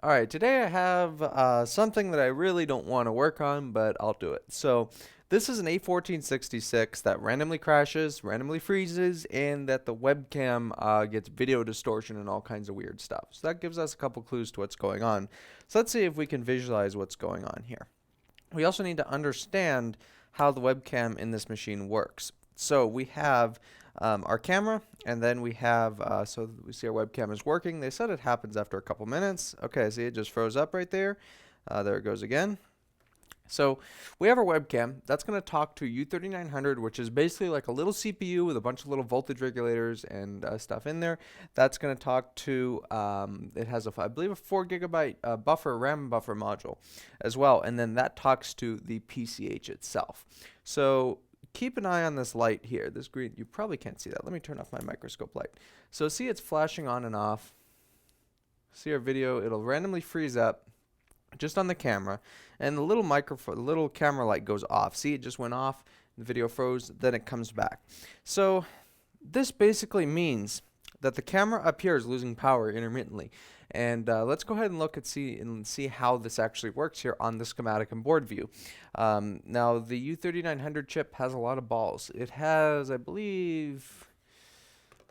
Alright, today I have something that I really don't want to work on, but I'll do it. So, this is an A1466 that randomly crashes, randomly freezes, and that the webcam gets video distortion and all kinds of weird stuff. So that gives us a couple clues to what's going on. So let's see if we can visualize what's going on here. We also need to understand how the webcam in this machine works. So we have our camera, and then we have, so we see our webcam is working. They said it happens after a couple minutes. Okay, see, it just froze up right there. There it goes again. So we have our webcam. That's going to talk to U3900, which is basically like a little CPU with a bunch of little voltage regulators and stuff in there. That's going to talk to, it has, I believe, a 4 gigabyte buffer, RAM buffer module as well. And then that talks to the PCH itself. So keep an eye on this light here. This green, you probably can't see that. Let me turn off my microscope light. So see, it's flashing on and off. See our video, it'll randomly freeze up just on the camera, and the little camera light goes off. See, it just went off, the video froze, then it comes back. So this basically means that the camera up here is losing power intermittently. And let's go ahead and look at see how this actually works here on the schematic and board view. Now the U3900 chip has a lot of balls. It has, I believe,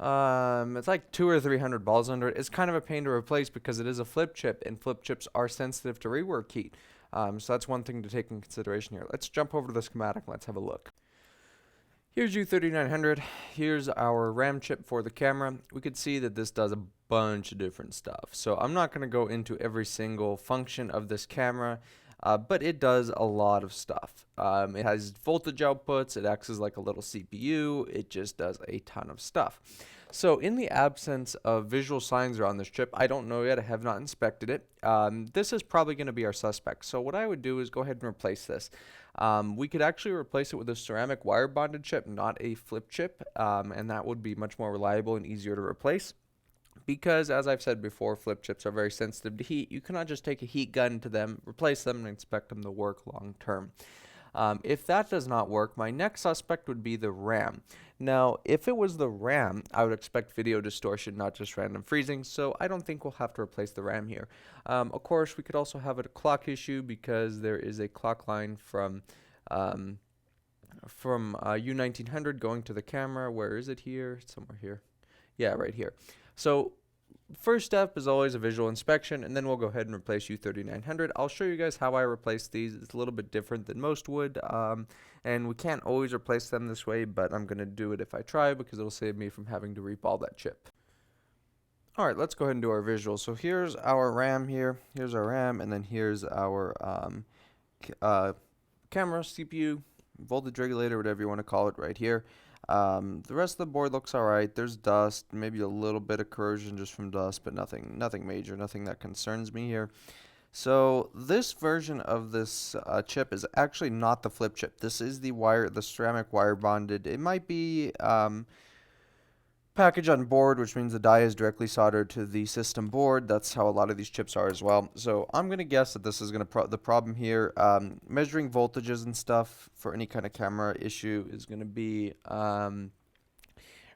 it's like 200 or 300 balls under it. It's kind of a pain to replace because it is a flip chip, and flip chips are sensitive to rework heat. So that's one thing to take in consideration here. Let's jump over to the schematic and let's have a look. Here's U3900. Here's our RAM chip for the camera. We could see that this does a bunch of different stuff. So I'm not going to go into every single function of this camera, but it does a lot of stuff. It has voltage outputs. It acts as like a little CPU. It just does a ton of stuff. So in the absence of visual signs around this chip, I don't know yet, I have not inspected it. This is probably going to be our suspect. So what I would do is go ahead and replace this. We could actually replace it with a ceramic wire bonded chip, not a flip chip, and that would be much more reliable and easier to replace. Because, as I've said before, flip chips are very sensitive to heat. You cannot just take a heat gun to them, replace them, and expect them to work long term. If that does not work, my next suspect would be the RAM. Now, if it was the RAM, I would expect video distortion, not just random freezing, so I don't think we'll have to replace the RAM here. Of course, we could also have a clock issue because there is a clock line from U1900 going to the camera. Where is it here? Somewhere here. Yeah, right here. So first step is always a visual inspection, and then we'll go ahead and replace U3900. I'll show you guys how I replace these. It's a little bit different than most would, and we can't always replace them this way, but I'm going to do it if I try because it'll save me from having to reball that chip. Alright, let's go ahead and do our visual. So here's our RAM here, here's our RAM, and then here's our camera, CPU, voltage regulator, whatever you want to call it right here. The rest of the board looks alright. There's dust, maybe a little bit of corrosion just from dust, but nothing major, nothing that concerns me here. So this version of this chip is actually not the flip chip. This is the ceramic wire bonded. It might be package on board, which means the die is directly soldered to the system board. That's how a lot of these chips are as well. So I'm going to guess that this is going to the problem here. Measuring voltages and stuff for any kind of camera issue is going to be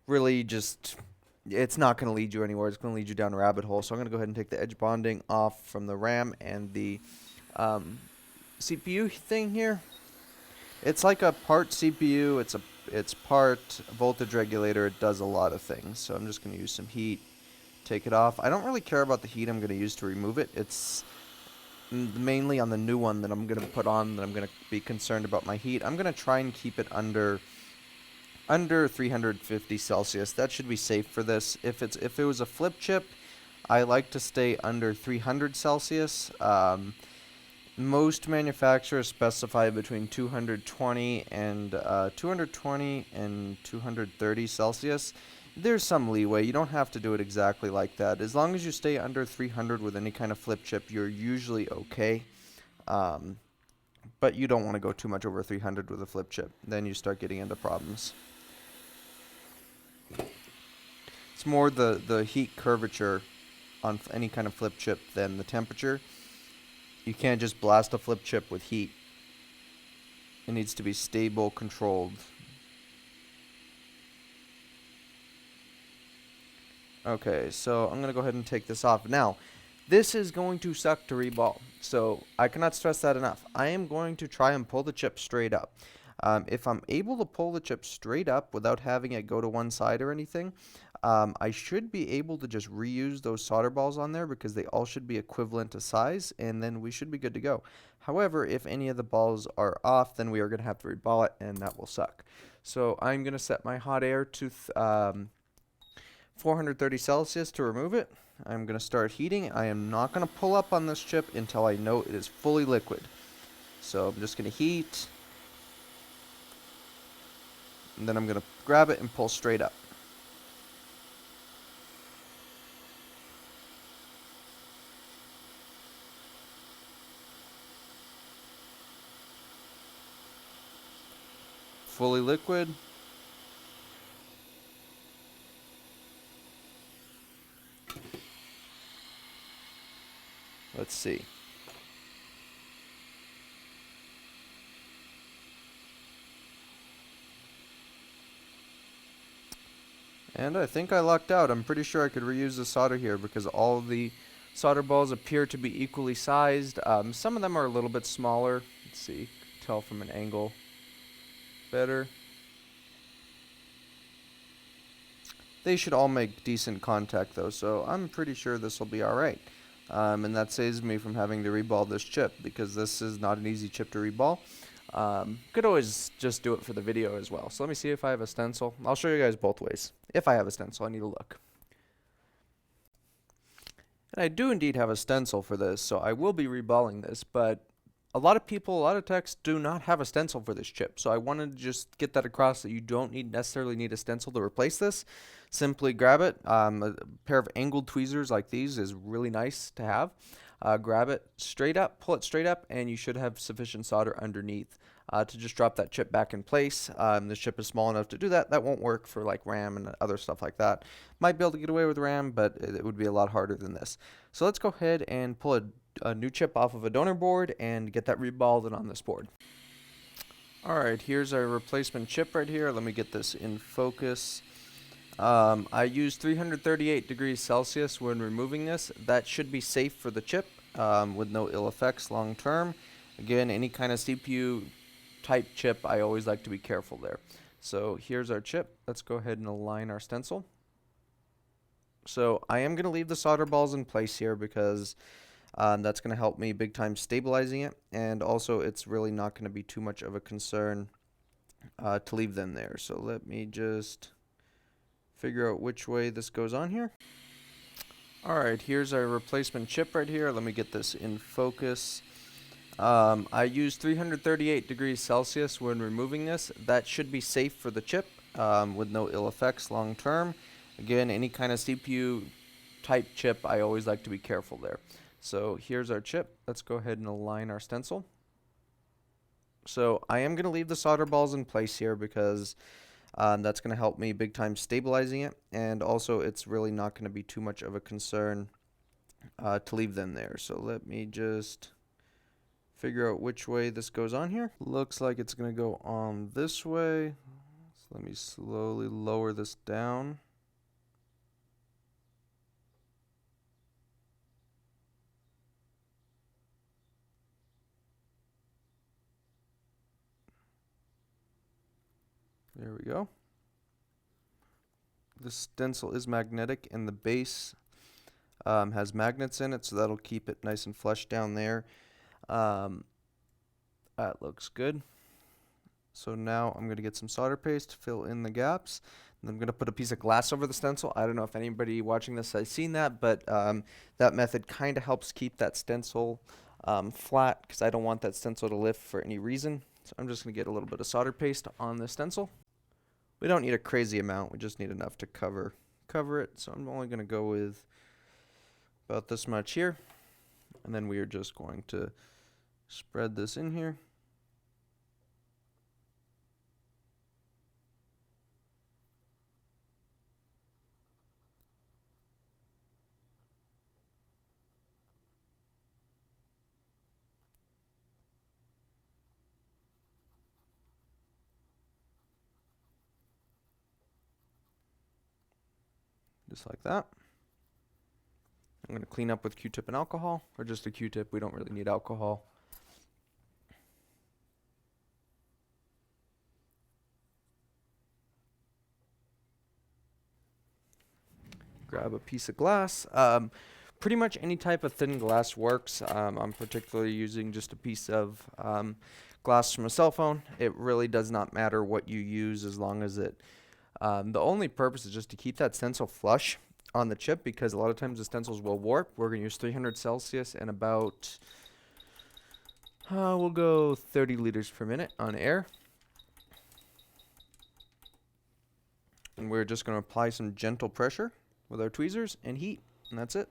really just, it's not going to lead you anywhere. It's going to lead you down a rabbit hole. So I'm going to go ahead and take the edge bonding off from the RAM and the CPU thing here. It's like a part CPU. It's part voltage regulator. It does a lot of things. So I'm just going to use some heat, take it off. I don't really care about the heat I'm going to use to remove it. It's mainly on the new one that I'm going to put on that I'm going to be concerned about my heat. I'm going to try and keep it under 350 Celsius. That should be safe for this. If it was a flip chip, I like to stay under 300 Celsius. Most manufacturers specify between 220 and 230 Celsius. There's some leeway. You don't have to do it exactly like that. As long as you stay under 300 with any kind of flip chip, you're usually okay. But you don't want to go too much over 300 with a flip chip. Then you start getting into problems. It's more the heat curvature on any kind of flip chip than the temperature. You can't just blast a flip chip with heat. It needs to be stable, controlled. Okay, so I'm going to go ahead and take this off. Now, This is going to suck to reball, so I cannot stress that enough. I am going to try and pull the chip straight up. If I'm able to pull the chip straight up without having it go to one side or anything, I should be able to just reuse those solder balls on there because they all should be equivalent to size, and then we should be good to go. However, if any of the balls are off, then we are going to have to reball it, and that will suck. So I'm going to set my hot air to 430 Celsius to remove it. I'm going to start heating. I am not going to pull up on this chip until I know it is fully liquid. So I'm just going to heat, and then I'm going to grab it and pull straight up. Fully liquid. Let's see. And I think I lucked out. I'm pretty sure I could reuse the solder here because all of the solder balls appear to be equally sized. Some of them are a little bit smaller. Let's see. Tell from an angle better. They should all make decent contact though, so I'm pretty sure this will be alright. And that saves me from having to reball this chip because this is not an easy chip to reball. Could always just do it for the video as well. So let me see if I have a stencil. I'll show you guys both ways. If I have a stencil, I need to look. And I do indeed have a stencil for this, so I will be reballing this, but a lot of people, a lot of techs do not have a stencil for this chip. So I wanted to just get that across that you don't necessarily need a stencil to replace this. Simply grab it. A pair of angled tweezers like these is really nice to have. Grab it straight up, pull it straight up, and you should have sufficient solder underneath to just drop that chip back in place. This chip is small enough to do that. That won't work for like RAM and other stuff like that. Might be able to get away with RAM, but it would be a lot harder than this. So let's go ahead and pull a new chip off of a donor board and get that reballed and on this board. Alright, here's our replacement chip right here. Let me get this in focus. I use 338 degrees Celsius when removing this. That should be safe for the chip with no ill effects long term. Again, any kind of CPU type chip, I always like to be careful there. So here's our chip. Let's go ahead and align our stencil. So I am going to leave the solder balls in place here because that's going to help me big time stabilizing it, and also it's really not going to be too much of a concern to leave them there. So let me just figure out which way this goes on here. Alright, here's our replacement chip right here. Let me get this in focus. I use 338 degrees Celsius when removing this. That should be safe for the chip with no ill effects long term. Again, any kind of CPU type chip, I always like to be careful there. So here's our chip. Let's go ahead and align our stencil. So I am going to leave the solder balls in place here because that's going to help me big time stabilizing it, and also it's really not going to be too much of a concern to leave them there. So let me just figure out which way this goes on here. Looks like it's going to go on this way. So let me slowly lower this down. There we go. This stencil is magnetic, and the base has magnets in it, so that'll keep it nice and flush down there. That looks good. So now I'm going to get some solder paste, fill in the gaps, and I'm going to put a piece of glass over the stencil. I don't know if anybody watching this has seen that, but that method kind of helps keep that stencil flat because I don't want that stencil to lift for any reason. So I'm just going to get a little bit of solder paste on the stencil. We don't need a crazy amount, we just need enough to cover it. So I'm only going to go with about this much here, and then we are just going to spread this in here. Just like that. I'm going to clean up with Q-tip and alcohol, or just a Q-tip. We don't really need alcohol. Grab a piece of glass. Pretty much any type of thin glass works. I'm particularly using just a piece of glass from a cell phone. It really does not matter what you use as long as it... the only purpose is just to keep that stencil flush on the chip, because a lot of times the stencils will warp. We're going to use 300 Celsius and about... we'll go 30 liters per minute on air. And we're just going to apply some gentle pressure with our tweezers and heat, and that's it.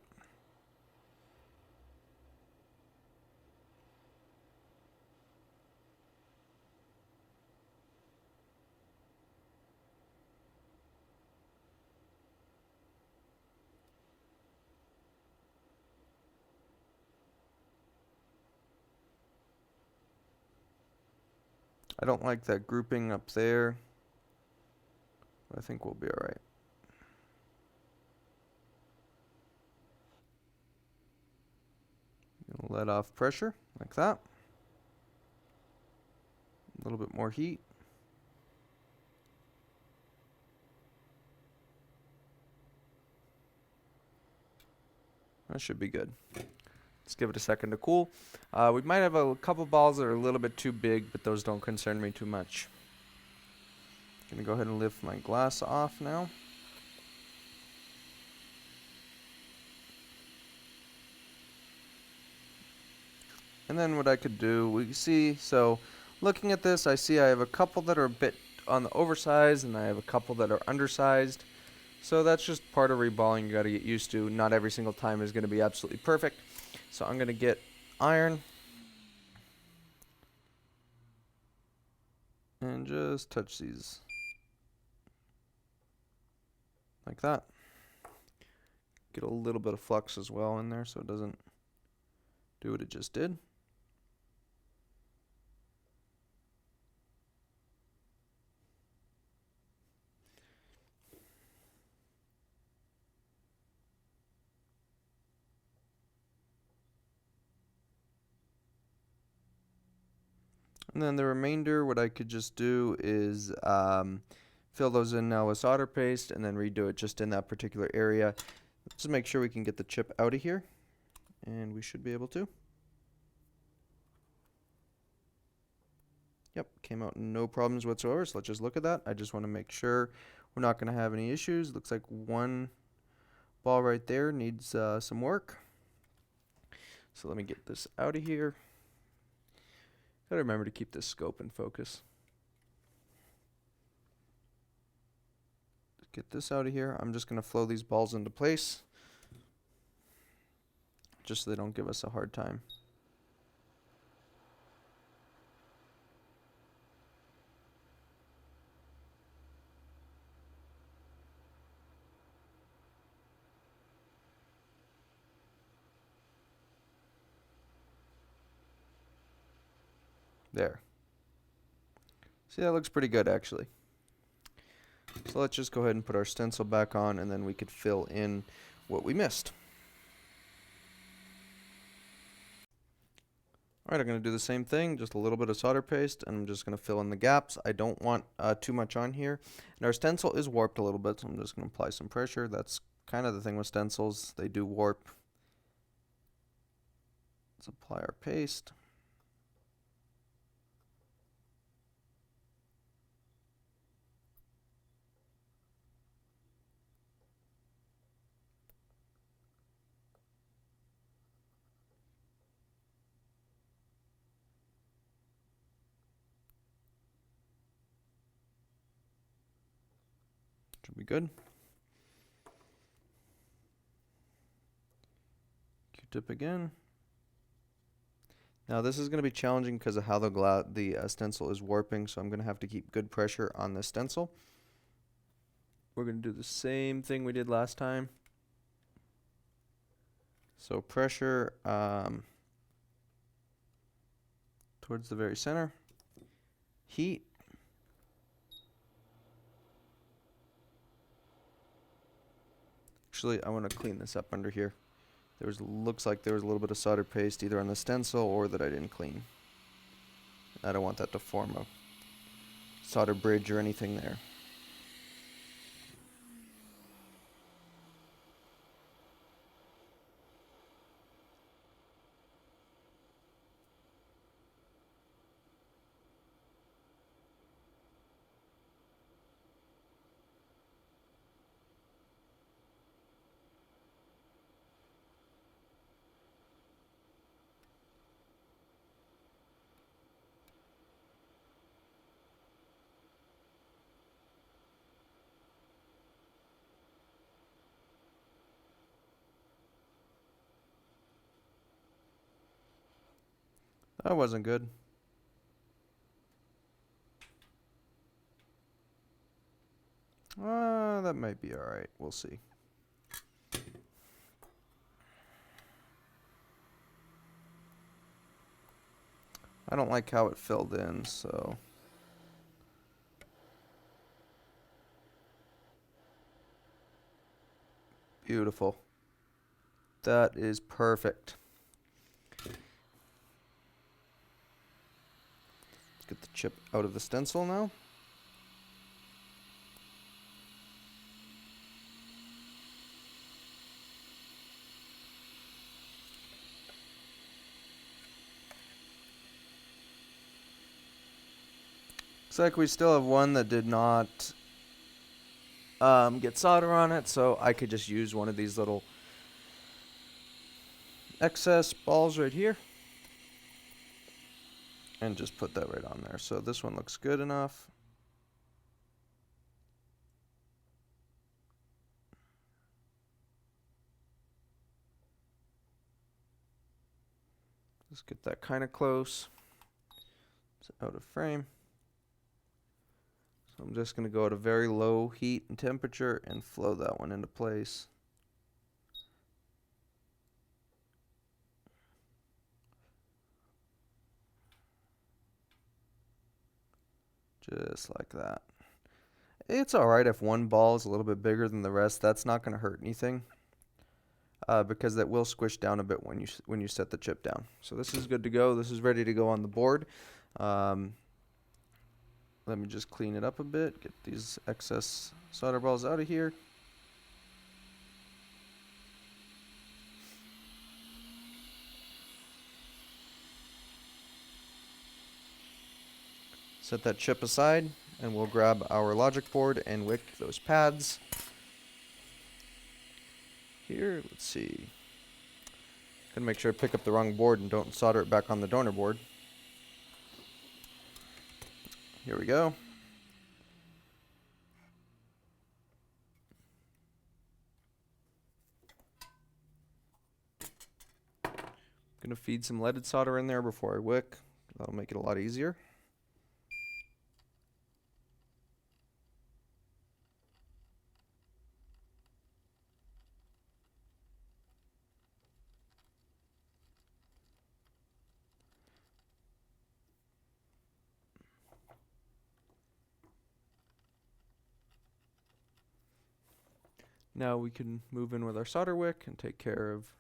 I don't like that grouping up there, but I think we'll be all right. Let off pressure like that. A little bit more heat. That should be good. Let's give it a second to cool. We might have a couple balls that are a little bit too big, but those don't concern me too much. I'm going to go ahead and lift my glass off now. And then what I could do, we see, so looking at this, I see I have a couple that are a bit on the oversized, and I have a couple that are undersized. So that's just part of reballing you got to get used to. Not every single time is going to be absolutely perfect. So I'm going to get iron and just touch these like that. Get a little bit of flux as well in there so it doesn't do what it just did. And then the remainder, what I could just do is fill those in now with solder paste and then redo it just in that particular area. Let's make sure we can get the chip out of here, and we should be able to. Yep, came out no problems whatsoever, so let's just look at that. I just want to make sure we're not going to have any issues. Looks like one ball right there needs some work. So let me get this out of here. Gotta remember to keep this scope in focus. Get this out of here. I'm just gonna flow these balls into place, just so they don't give us a hard time. There. See, that looks pretty good actually. So let's just go ahead and put our stencil back on, and then we could fill in what we missed. Alright, I'm going to do the same thing, just a little bit of solder paste, and I'm just going to fill in the gaps. I don't want too much on here. And our stencil is warped a little bit, so I'm just going to apply some pressure. That's kind of the thing with stencils, they do warp. Let's apply our paste. Should be good. Q-tip again. Now this is going to be challenging because of how the stencil is warping, so I'm going to have to keep good pressure on the stencil. We're going to do the same thing we did last time. So pressure towards the very center. Heat. Actually, I want to clean this up under here. looks like there was a little bit of solder paste either on the stencil or that I didn't clean. I don't want that to form a solder bridge or anything there. That wasn't good. That might be alright. We'll see. I don't like how it filled in, so. Beautiful. That is perfect. Let's get the chip out of the stencil now. Looks like we still have one that did not get solder on it, so I could just use one of these little excess balls right here and just put that right on there. So this one looks good enough. Let's get that kind of close. It's out of frame. So I'm just going to go at a very low heat and temperature and flow that one into place. Just like that. It's alright if one ball is a little bit bigger than the rest. That's not going to hurt anything. Because that will squish down a bit when you set the chip down. So this is good to go. This is ready to go on the board. Let me just clean it up a bit. Get these excess solder balls out of here. Set that chip aside, and we'll grab our logic board and wick those pads. Here, let's see. Gotta make sure I pick up the wrong board and don't solder it back on the donor board. Here we go. Gonna feed some leaded solder in there before I wick. That'll make it a lot easier. Now we can move in with our solder wick and take care of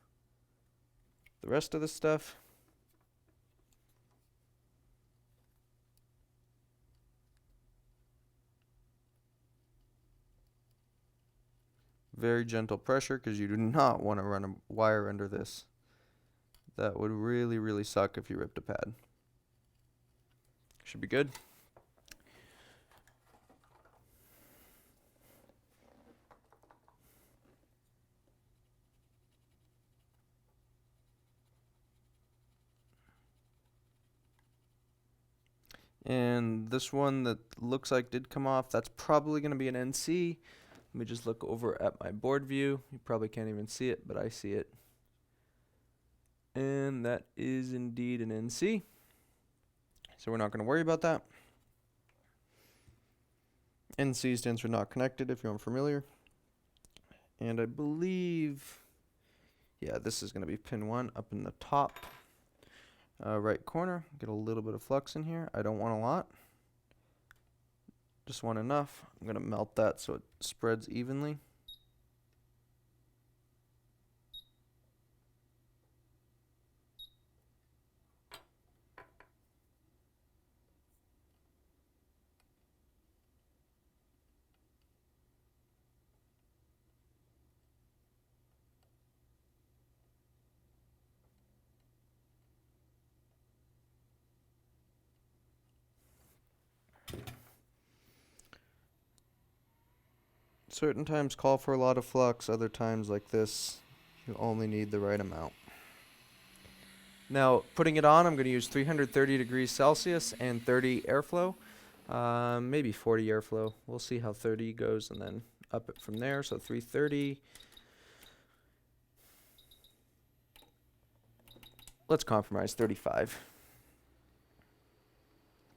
the rest of the stuff. Very gentle pressure because you do not want to run a wire under this. That would really, really suck if you ripped a pad. Should be good. And this one that looks like did come off, that's probably going to be an NC. Let me just look over at my board view. You probably can't even see it, but I see it. And that is indeed an NC. So we're not going to worry about that. NC stands for not connected, if you're unfamiliar. And I believe, yeah, this is going to be pin 1 up in the top right corner. Get a little bit of flux in here. I don't want a lot. Just want enough. I'm going to melt that so it spreads evenly. Certain times call for a lot of flux, other times like this, you only need the right amount. Now, putting it on, I'm going to use 330 degrees Celsius and 30 airflow. Maybe 40 airflow. We'll see how 30 goes and then up it from there. So 330. Let's compromise 35.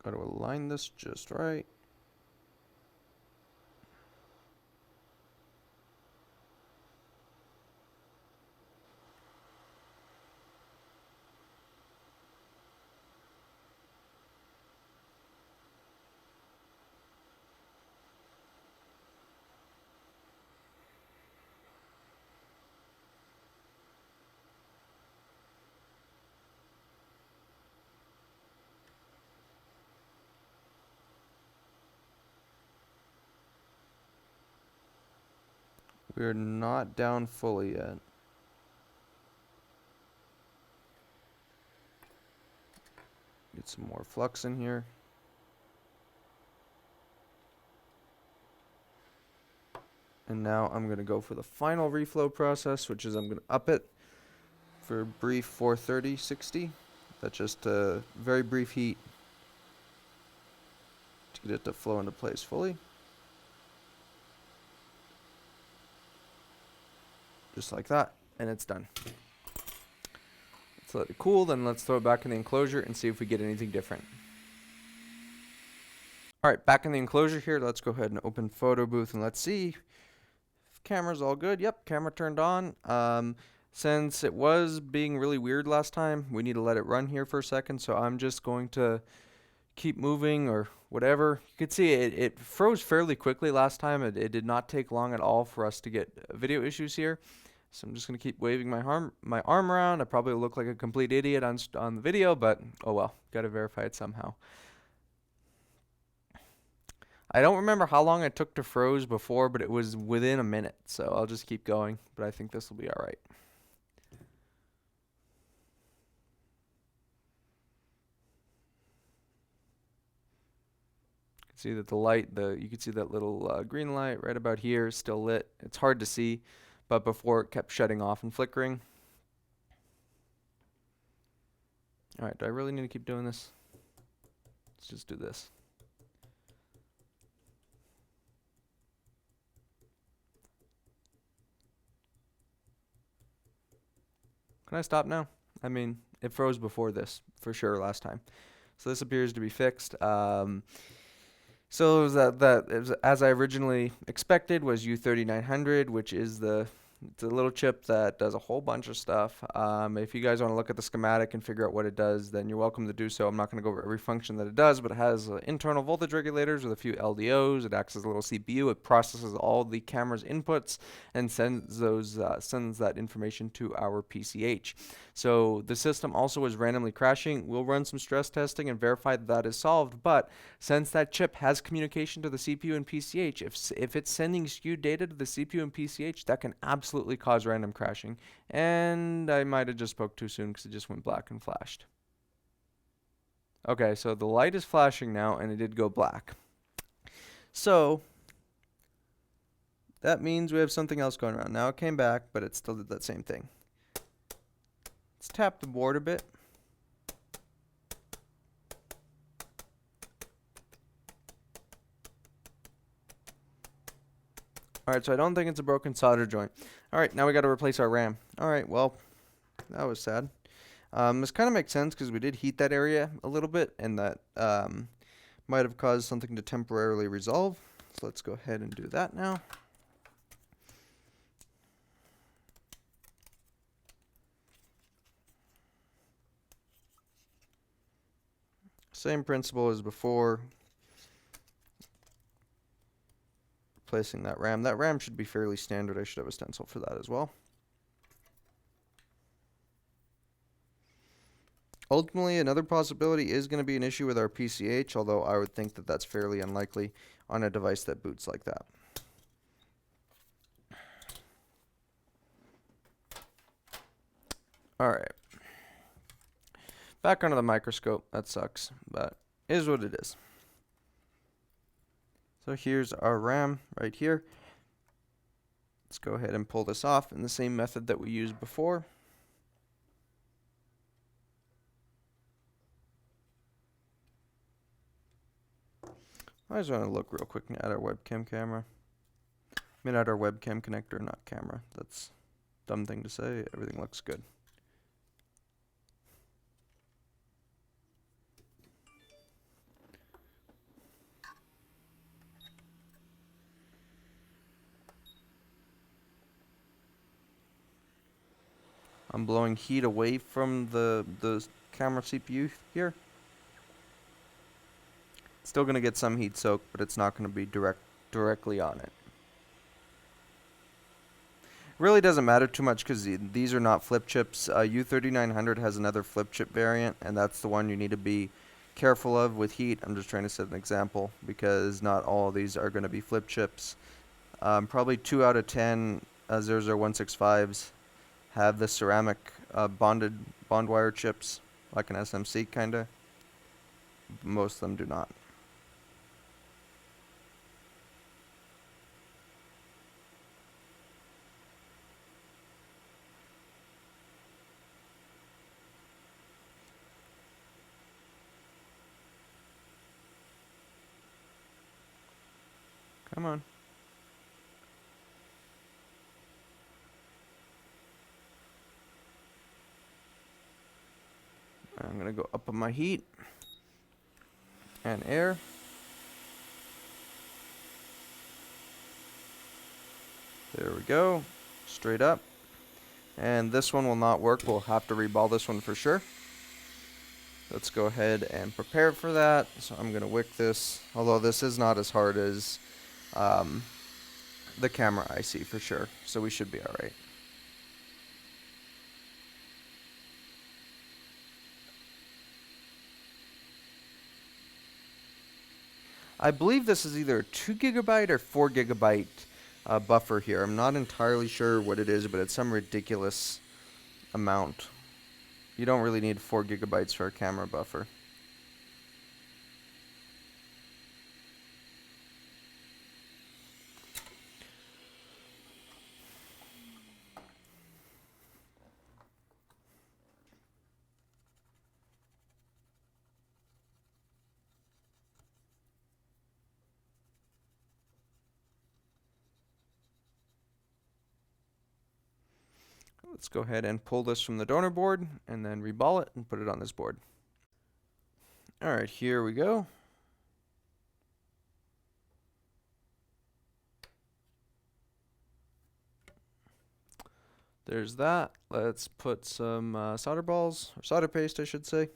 Got to align this just right. We're not down fully yet. Get some more flux in here. And now I'm going to go for the final reflow process, which is I'm going to up it for a brief 430, 60. That's just a very brief heat to get it to flow into place fully. Just like that, and it's done. Let's let it cool, then let's throw it back in the enclosure and see if we get anything different. Alright, back in the enclosure here, let's go ahead and open photo booth and let's see if camera's all good. Yep, camera turned on. Since it was being really weird last time, we need to let it run here for a second, so I'm just going to keep moving or whatever. You can see it froze fairly quickly last time. It did not take long at all for us to get video issues here. So I'm just going to keep waving my arm around. I probably look like a complete idiot on the video, but oh well, got to verify it somehow. I don't remember how long it took to froze before, but it was within a minute. So I'll just keep going, but I think this will be all right. See that the light, you can see that little green light right about here is still lit. It's hard to see, but before it kept shutting off and flickering. All right, do I really need to keep doing this? Let's just do this. Can I stop now? I mean, it froze before this, for sure, last time. So this appears to be fixed. So it was it was, as I originally expected, was U3900, which is it's a little chip that does a whole bunch of stuff. If you guys want to look at the schematic and figure out what it does, then you're welcome to do so. I'm not going to go over every function that it does, but it has internal voltage regulators with a few LDOs. It acts as a little CPU. It processes all the camera's inputs and sends that information to our PCH. So the system also is randomly crashing. We'll run some stress testing and verify that is solved, but since that chip has communication to the CPU and PCH, if it's sending skewed data to the CPU and PCH, that can absolutely cause random crashing. And I might have just spoke too soon because it just went black and flashed. Okay, so the light is flashing now, and it did go black. So that means we have something else going around. Now it came back, but it still did that same thing. Let's tap the board a bit. Alright, so I don't think it's a broken solder joint. Alright, now we got to replace our RAM. Alright, well, that was sad. This kind of makes sense because we did heat that area a little bit, and that might have caused something to temporarily resolve. So let's go ahead and do that now. Same principle as before. Replacing that RAM. That RAM should be fairly standard. I should have a stencil for that as well. Ultimately, another possibility is going to be an issue with our PCH, although I would think that that's fairly unlikely on a device that boots like that. Alright. Back under the microscope. That sucks, but it is what it is. So here's our RAM right here. Let's go ahead and pull this off in the same method that we used before. I just want to look real quick at our webcam camera. I mean at our webcam connector, not camera. That's a dumb thing to say. Everything looks good. I'm blowing heat away from the camera CPU here. It's still going to get some heat soak, but it's not going to be directly on it. Really doesn't matter too much because these are not flip chips. U3900 has another flip chip variant, and that's the one you need to be careful of with heat. I'm just trying to set an example because not all of these are going to be flip chips. Probably 2 out of 10 00165s have the ceramic bond wire chips, like an SMC kinda. Most of them do not. Come on. I'm going to go up on my heat and air. There we go. Straight up. And this one will not work. We'll have to reball this one for sure. Let's go ahead and prepare for that. So I'm going to wick this, although this is not as hard as the camera IC for sure. So we should be alright. I believe this is either a 2 GB or 4 GB buffer here. I'm not entirely sure what it is, but it's some ridiculous amount. You don't really need 4 GB for a camera buffer. Let's go ahead and pull this from the donor board and then reball it and put it on this board. Alright, here we go. There's that. Let's put some solder balls, or solder paste I should say,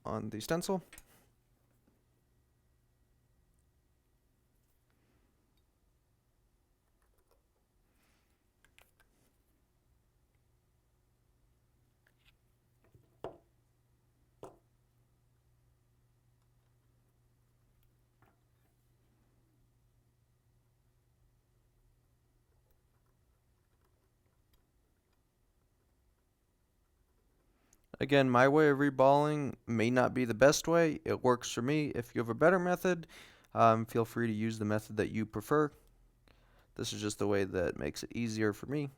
on the stencil. Again, my way of reballing may not be the best way. It works for me. If you have a better method, feel free to use the method that you prefer. This is just the way that makes it easier for me.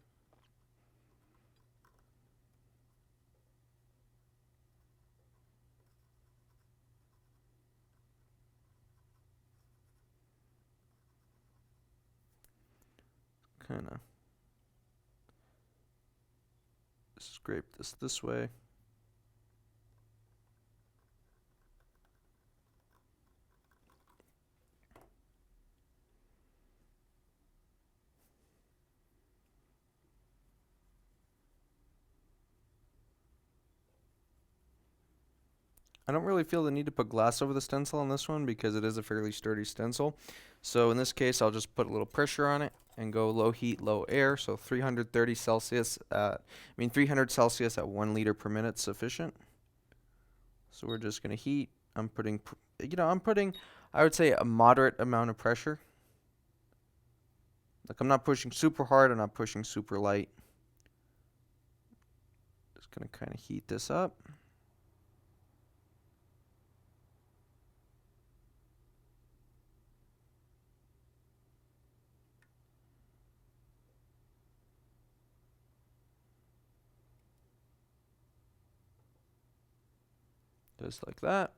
Kind of scrape this way. I don't really feel the need to put glass over the stencil on this one because it is a fairly sturdy stencil. So in this case, I'll just put a little pressure on it and go low heat, low air. So 330 Celsius at, 300 Celsius at 1 liter per minute sufficient. So we're just going to heat. I'm putting, I would say a moderate amount of pressure. Like I'm not pushing super hard, I'm not pushing super light. Just going to kind of heat this up. Just like that.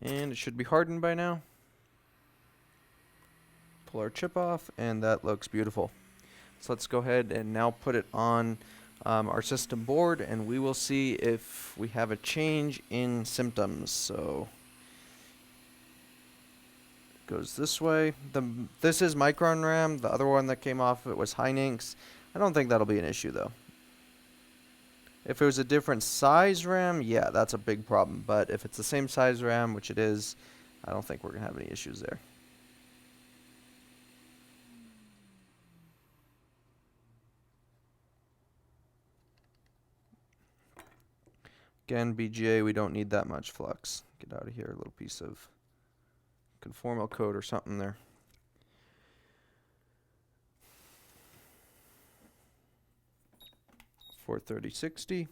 And it should be hardened by now. Pull our chip off, and that looks beautiful. So let's go ahead and now put it on our system board, and we will see if we have a change in symptoms. So it goes this way. This is Micron RAM. The other one that came off of it was Hynix. I don't think that'll be an issue though. If it was a different size RAM, yeah, that's a big problem. But if it's the same size RAM, which it is, I don't think we're gonna have any issues there. Again, BGA, we don't need that much flux. Get out of here, a little piece of conformal code or something there. $430.60.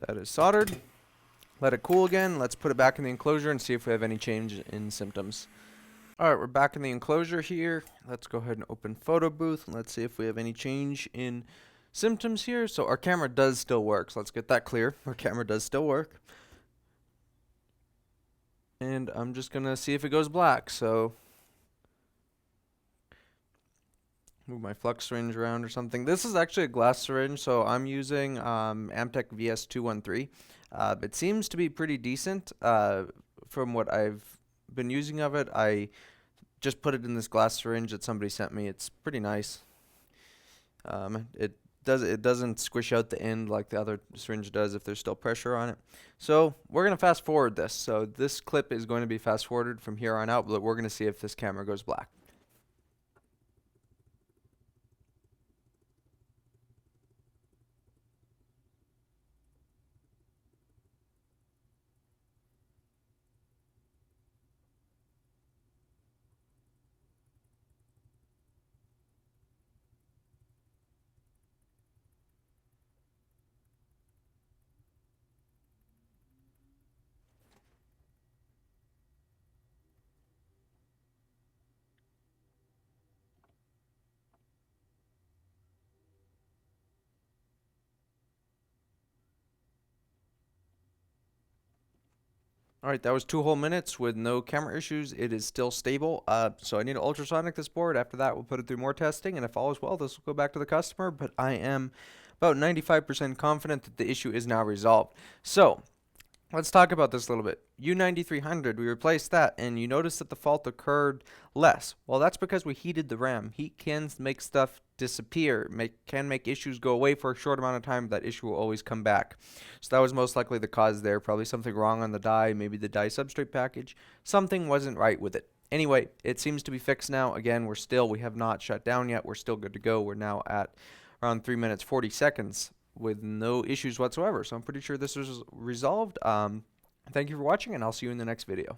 That is soldered. Let it cool again. Let's put it back in the enclosure and see if we have any change in symptoms. Alright, we're back in the enclosure here. Let's go ahead and open Photo Booth and let's see if we have any change in symptoms here. So our camera does still work. So let's get that clear. Our camera does still work. And I'm just going to see if it goes black. So move my flux syringe around or something. This is actually a glass syringe, so I'm using Amtech VS213. It seems to be pretty decent from what I've been using of it. I just put it in this glass syringe that somebody sent me. It's pretty nice. It doesn't squish out the end like the other syringe does if there's still pressure on it. So we're going to fast forward this. So this clip is going to be fast forwarded from here on out, but we're going to see if this camera goes black. Alright, that was 2 whole minutes with no camera issues. It is still stable. So I need to ultrasonic this board. After that, we'll put it through more testing, and if all is well, this will go back to the customer. But I am about 95% confident that the issue is now resolved. So let's talk about this a little bit. U9300, we replaced that, and you notice that the fault occurred less. Well, that's because we heated the RAM. Heat can make stuff disappear, can make issues go away for a short amount of time. That issue will always come back. So that was most likely the cause there. Probably something wrong on the die, maybe the die substrate package. Something wasn't right with it. Anyway, it seems to be fixed now. Again, we have not shut down yet. We're still good to go. We're now at around 3 minutes 40 seconds with no issues whatsoever. So I'm pretty sure this is resolved. Thank you for watching, and I'll see you in the next video.